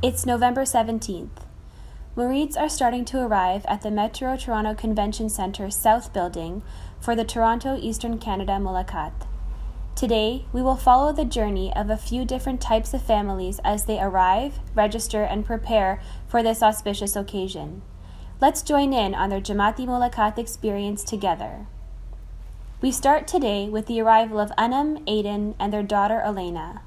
It's November 17th. Morids are starting to arrive at the Metro Toronto Convention Centre South Building for the Toronto Eastern Canada Mulakat. Today, we will follow the journey of a few different types of families as they arrive, register, and prepare for this auspicious occasion. Let's join in on their Jamaati Mulakat experience together. We start today with the arrival of Anam, Aiden, and their daughter Elena.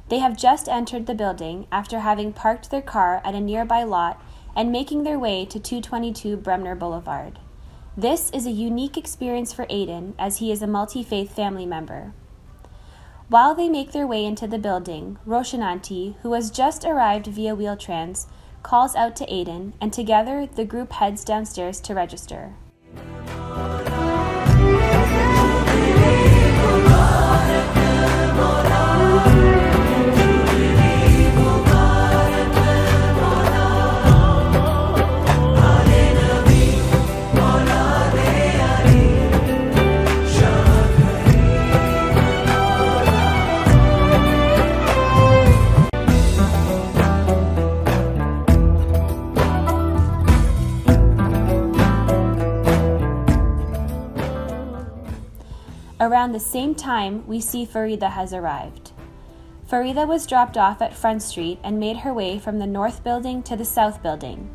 They have just entered the building after having parked their car at a nearby lot and making their way to 222 Bremner Boulevard. This is a unique experience for Aiden as he is a multi-faith family member. While they make their way into the building, Roshan Auntie, who has just arrived via Wheeltrans, calls out to Aiden, and together the group heads downstairs to register. Around the same time, we see Farida has arrived. Farida was dropped off at Front Street and made her way from the North Building to the South Building.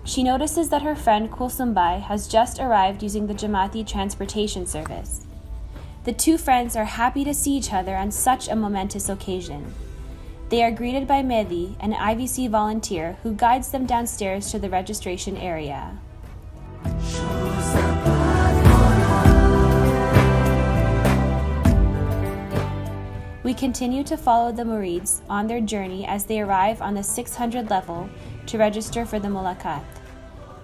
She notices that her friend Kulsumbai has just arrived using the Jamaati transportation service. The two friends are happy to see each other on such a momentous occasion. They are greeted by Mehdi, an IVC volunteer who guides them downstairs to the registration area. We continue to follow the Morids on their journey as they arrive on the 600 level to register for the Mulakat.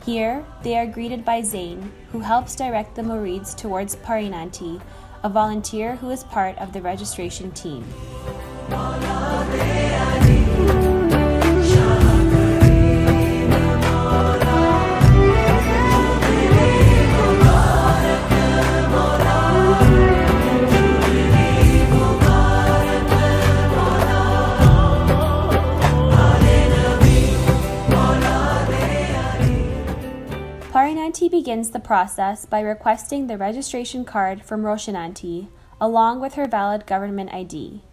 Here, they are greeted by Zain, who helps direct the Morids towards Parinanti, a volunteer who is part of the registration team. Parinanti begins the process by requesting the registration card from Roshan Auntie, along with her valid government ID.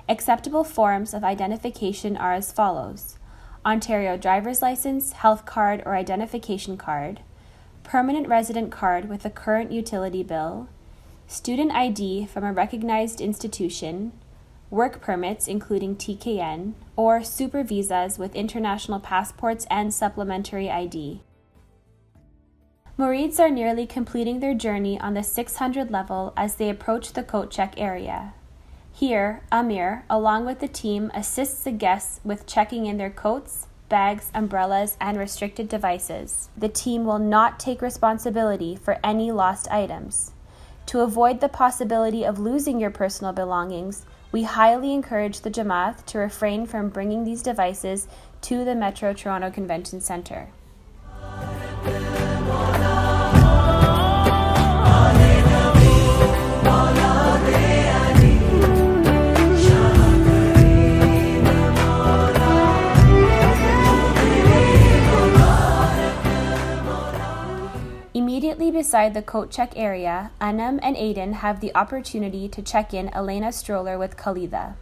Acceptable forms of identification are as follows: Ontario driver's license, health card or identification card, permanent resident card with a current utility bill, student ID from a recognized institution, work permits including TKN, or super visas with international passports and supplementary ID. Morids are nearly completing their journey on the 600 level as they approach the coat check area. Here, Amir, along with the team, assists the guests with checking in their coats, bags, umbrellas, and restricted devices. The team will not take responsibility for any lost items. To avoid the possibility of losing your personal belongings, we highly encourage the Jamaat to refrain from bringing these devices to the Metro Toronto Convention Centre. Immediately beside the coat check area, Anam and Aiden have the opportunity to check in Elena's stroller with Khalida.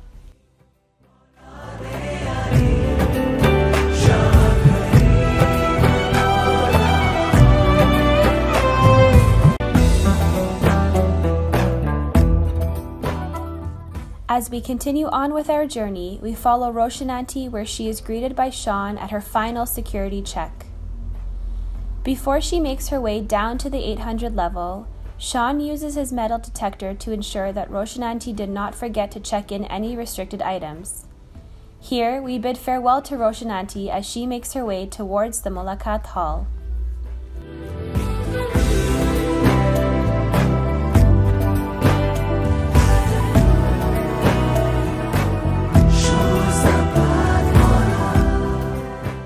As we continue on with our journey, we follow Roshan Auntie where she is greeted by Sean at her final security check. Before she makes her way down to the 800 level, Sean uses his metal detector to ensure that Roshan Auntie did not forget to check in any restricted items. Here, we bid farewell to Roshan Auntie as she makes her way towards the Mulakat Hall.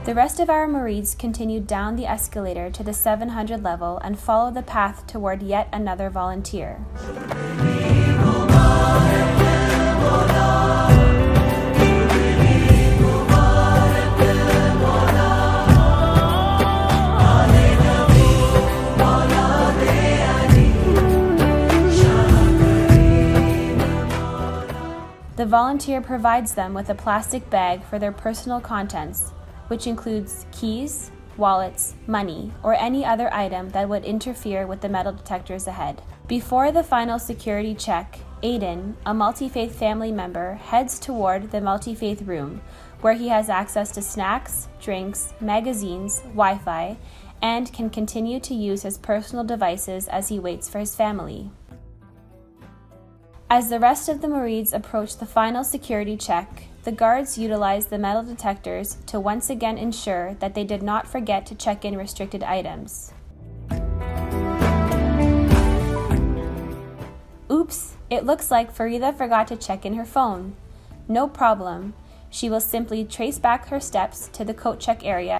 The rest of our Morids continue down the escalator to the 700 level and follow the path toward yet another volunteer. volunteer provides them with a plastic bag for their personal contents, which includes keys, wallets, money, or any other item that would interfere with the metal detectors ahead. Before the final security check, Aiden, a multi-faith family member, heads toward the multi-faith room, where he has access to snacks, drinks, magazines, Wi-Fi, and can continue to use his personal devices as he waits for his family. As the rest of the Marids approach the final security check, the guards utilize the metal detectors to once again ensure that they did not forget to check in restricted items. Oops, it looks like Farida forgot to check in her phone. No problem. She will simply trace back her steps to the coat check area.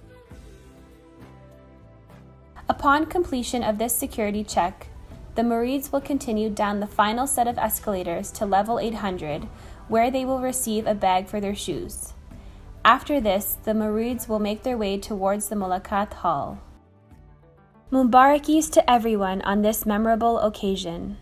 Upon completion of this security check, the Marids will continue down the final set of escalators to level 800, where they will receive a bag for their shoes. After this, the Marids will make their way towards the Mulakat Hall. Mubarakis to everyone on this memorable occasion.